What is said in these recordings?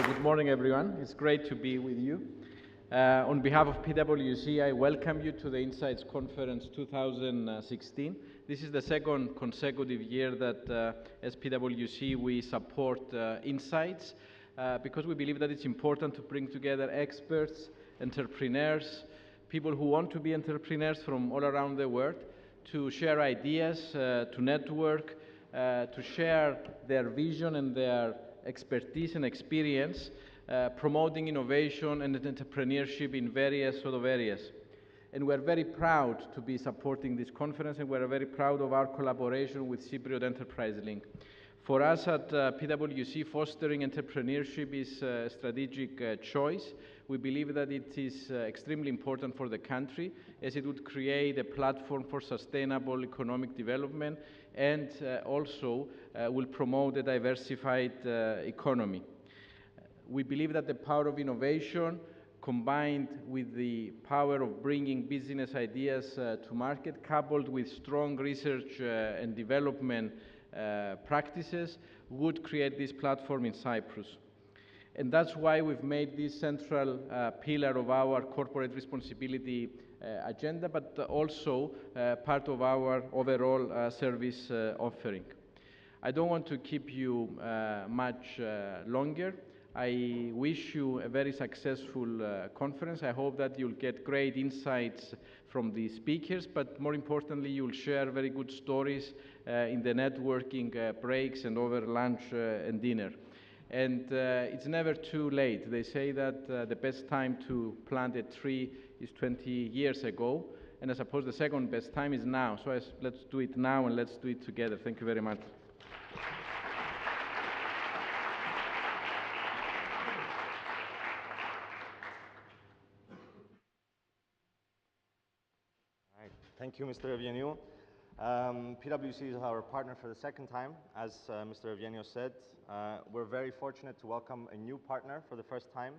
Good morning, everyone. It's great to be with you. On behalf of PwC, I welcome you to the Insights Conference 2016. This is the second consecutive year that, as PwC, we support Insights because we believe that it's important to bring together experts, entrepreneurs, people who want to be entrepreneurs from all around the world to share ideas, to network, to share their vision and their expertise and experience, promoting innovation and entrepreneurship in various sort of areas. And we're very proud to be supporting this conference, and we're very proud of our collaboration with Cypriot Enterprise Link. For us at PwC, fostering entrepreneurship is a strategic choice. We believe that it is extremely important for the country, as it would create a platform for sustainable economic development and also will promote a diversified economy. We believe that the power of innovation, combined with the power of bringing business ideas to market, coupled with strong research and development practices, would create this platform in Cyprus. And that's why we've made this central pillar of our corporate responsibility agenda, but also part of our overall service offering. I don't want to keep you much longer. I wish you a very successful conference. I hope that you'll get great insights from the speakers, but more importantly, you'll share very good stories in the networking breaks and over lunch and dinner. And it's never too late. They say that the best time to plant a tree is 20 years ago, and I suppose the second best time is now. So let's do it now, and let's do it together. Thank you very much. Thank you, Mr. Evgeniou. PwC is our partner for the second time, as Mr. Evgeniou said. We're very fortunate to welcome a new partner for the first time,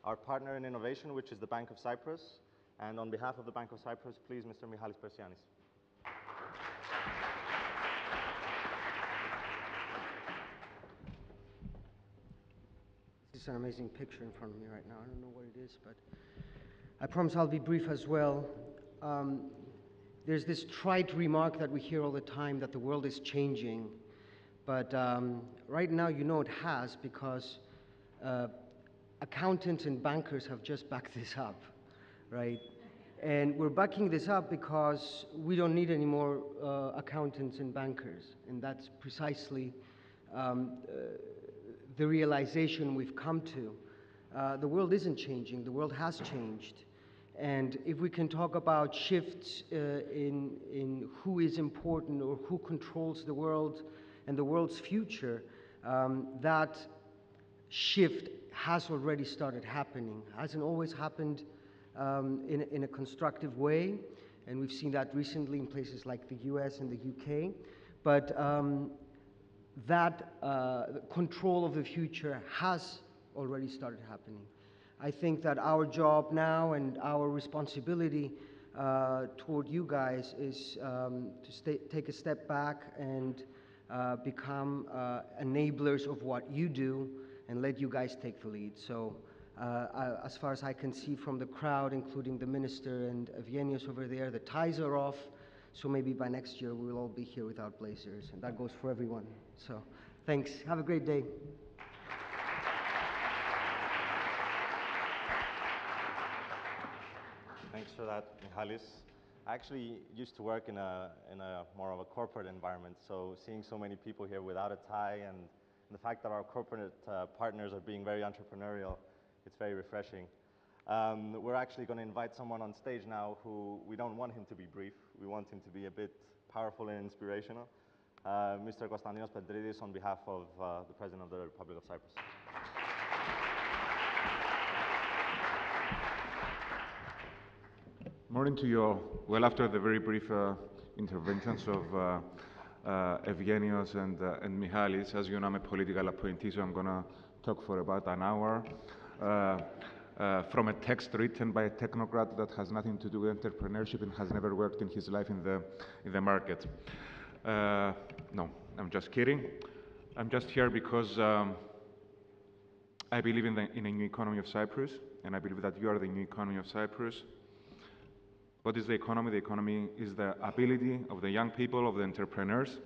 our partner in innovation, which is the Bank of Cyprus. And on behalf of the Bank of Cyprus, please, Mr. Michalis Persianis. This is an amazing picture in front of me right now. I don't know what it is, but I promise I'll be brief as well. There's this trite remark that we hear all the time that the world is changing, but right now you know it has, because accountants and bankers have just backed this up, right? And we're backing this up because we don't need any more accountants and bankers, and that's precisely the realization we've come to. The world isn't changing, the world has changed. And if we can talk about shifts in who is important or who controls the world and the world's future, that shift has already started happening. It hasn't always happened in a constructive way, and we've seen that recently in places like the US and the UK. But that control of the future has already started happening. I think that our job now and our responsibility toward you guys is to take a step back and become enablers of what you do and let you guys take the lead. So as far as I can see from the crowd, including the minister and Evgenios over there, the ties are off. So maybe by next year we'll all be here without blazers, and that goes for everyone. So thanks. Have a great day. Thanks for that, Michalis. I actually used to work in a more of a corporate environment, so seeing so many people here without a tie and the fact that our corporate partners are being very entrepreneurial, it's very refreshing. We're actually going to invite someone on stage now who we don't want him to be brief. We want him to be a bit powerful and inspirational. Mr. Constantinos Petrides, on behalf of the President of the Republic of Cyprus. Morning to you all. Well, after the very brief interventions of Evgenios and Michalis, as you know, I'm a political appointee, so I'm going to talk for about an hour from a text written by a technocrat that has nothing to do with entrepreneurship and has never worked in his life in the market. No, I'm just kidding. I'm just here because I believe in a new economy of Cyprus, and I believe that you are the new economy of Cyprus. What is the economy? The economy is the ability of the young people, of the entrepreneurs,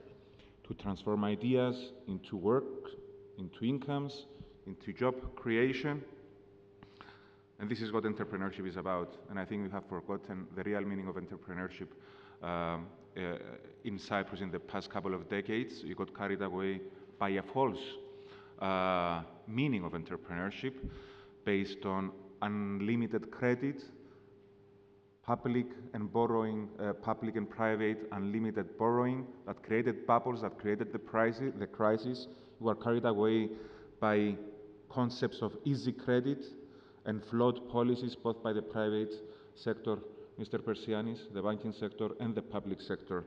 to transform ideas into work, into incomes, into job creation. And this is what entrepreneurship is about. And I think we have forgotten the real meaning of entrepreneurship in Cyprus in the past couple of decades. We got carried away by a false meaning of entrepreneurship based on unlimited credit, public and borrowing, public and private unlimited borrowing that created bubbles, that created the crisis. We were carried away by concepts of easy credit and flawed policies, both by the private sector, Mr. Persianis, the banking sector, and the public sector.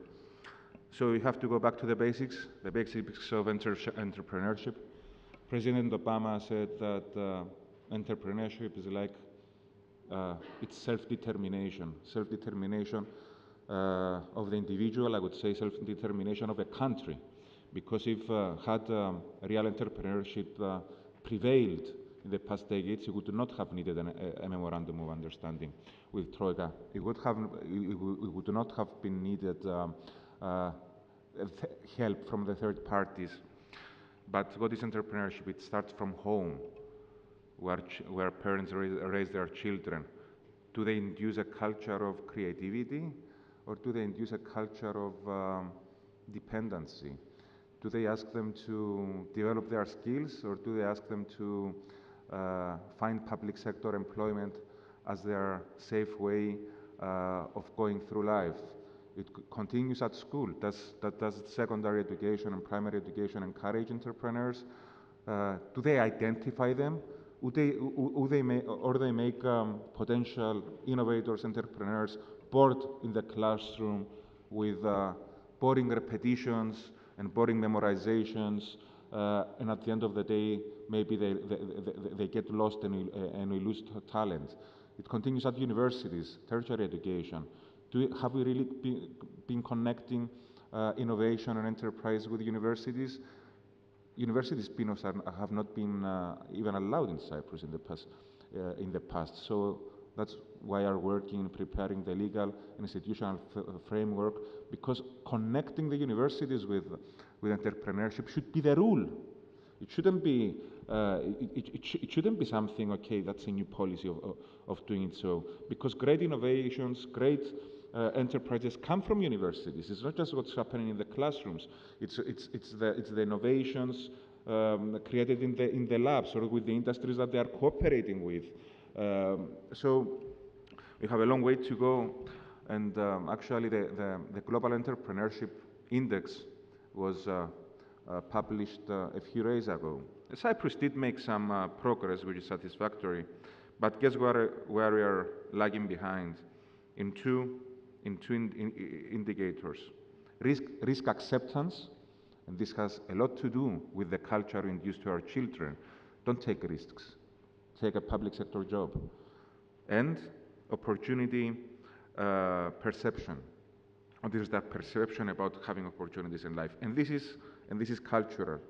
So we have to go back to the basics of entrepreneurship. President Obama said that entrepreneurship is like it's self-determination of the individual. I would say self-determination of a country, because if had real entrepreneurship prevailed in the past decades, we would not have needed a memorandum of understanding with Troika. It would not have been needed help from the third parties. But what is entrepreneurship? It starts from home, where parents raise their children. Do they induce a culture of creativity, or do they induce a culture of dependency? Do they ask them to develop their skills, or do they ask them to find public sector employment as their safe way of going through life? It continues at school. Does secondary education and primary education encourage entrepreneurs? Do they identify them? Or they make potential innovators, entrepreneurs, bored in the classroom with boring repetitions and boring memorizations, and at the end of the day, maybe they get lost and we lose talent. It continues at universities, tertiary education. Have we really been connecting innovation and enterprise with universities? University spin-offs have not been even allowed in Cyprus in the past. So that's why our work in preparing the legal and institutional framework, because connecting the universities with entrepreneurship should be the rule. It shouldn't be. It shouldn't be something. Okay, that's a new policy of doing it so. Because great innovations, great enterprises come from universities. It's not just what's happening in the classrooms. It's the innovations created in the labs or with the industries that they are cooperating with. So we have a long way to go. And actually, the Global Entrepreneurship Index was published a few days ago. Cyprus did make some progress, which is satisfactory. But guess where we are lagging behind? In two indicators. Risk acceptance, and this has a lot to do with the culture induced to our children. Don't take risks. Take a public sector job. And opportunity perception. What is that perception about having opportunities in life? And this is cultural.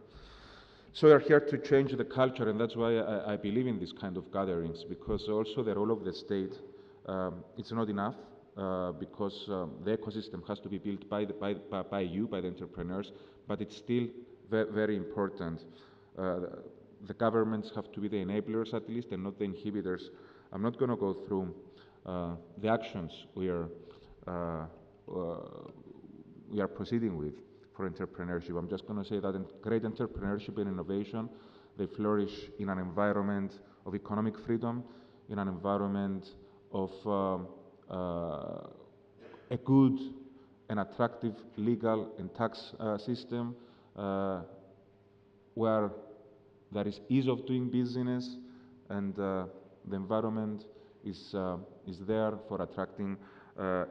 So we are here to change the culture, and that's why I believe in this kind of gatherings, because also the role of the state, it's not enough. Because the ecosystem has to be built by the entrepreneurs, but it's still very important. The governments have to be the enablers at least, and not the inhibitors. I'm not going to go through the actions we are proceeding with for entrepreneurship. I'm just going to say that great entrepreneurship and innovation, they flourish in an environment of economic freedom, in an environment of a good and attractive legal and tax system where there is ease of doing business, and the environment is there for attracting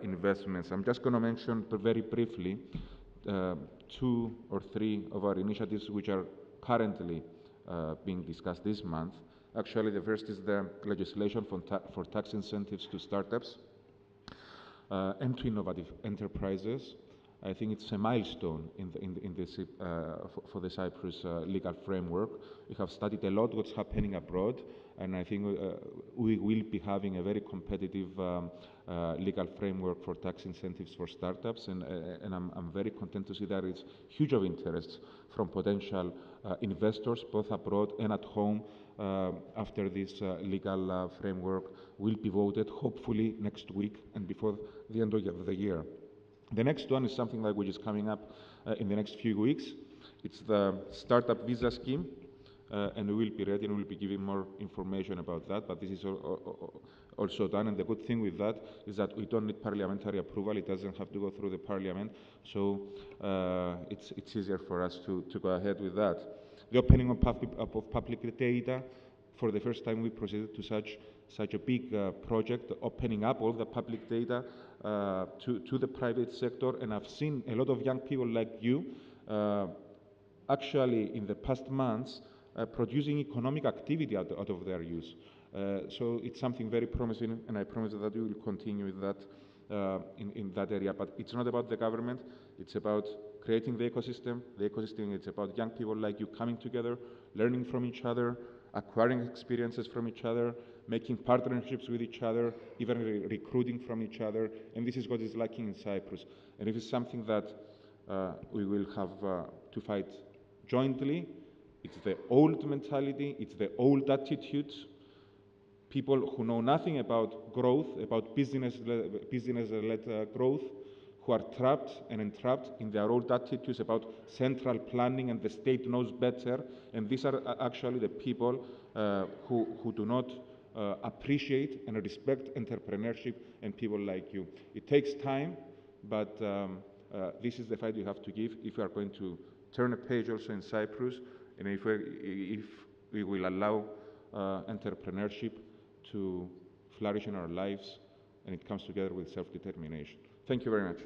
investments. I'm just going to mention very briefly 2 or 3 of our initiatives which are currently being discussed this month. Actually, the first is the legislation for tax incentives to startups and to innovative enterprises. I think it's a milestone for the Cyprus legal framework. We have studied a lot what's happening abroad, and I think we will be having a very competitive legal framework for tax incentives for startups, and I'm very content to see that it's huge of interest from potential investors, both abroad and at home, after this legal framework will be voted, hopefully next week and before the end of the year. The next one is something like which is coming up in the next few weeks. It's the startup visa scheme, and we will be ready and we'll be giving more information about that, but this is also done, and the good thing with that is that we don't need parliamentary approval. It doesn't have to go through the parliament, so it's easier for us to go ahead with that. The opening of public data, for the first time we proceeded to such a big project, opening up all the public data to the private sector, and I've seen a lot of young people like you actually in the past months producing economic activity out of their use. So it's something very promising, and I promise that we will continue with that in that area. But it's not about the government, it's about creating the ecosystem. The ecosystem is about young people like you coming together, learning from each other, acquiring experiences from each other, making partnerships with each other, even recruiting from each other, and this is what is lacking in Cyprus. And if it's something that we will have to fight jointly, it's the old mentality, it's the old attitudes. People who know nothing about growth, about business-led growth, who are trapped and entrapped in their old attitudes about central planning and the state knows better. And these are actually the people who do not appreciate and respect entrepreneurship and people like you. It takes time, but this is the fight you have to give if you are going to turn a page also in Cyprus, and if we will allow entrepreneurship to flourish in our lives, and it comes together with self-determination. Thank you very much.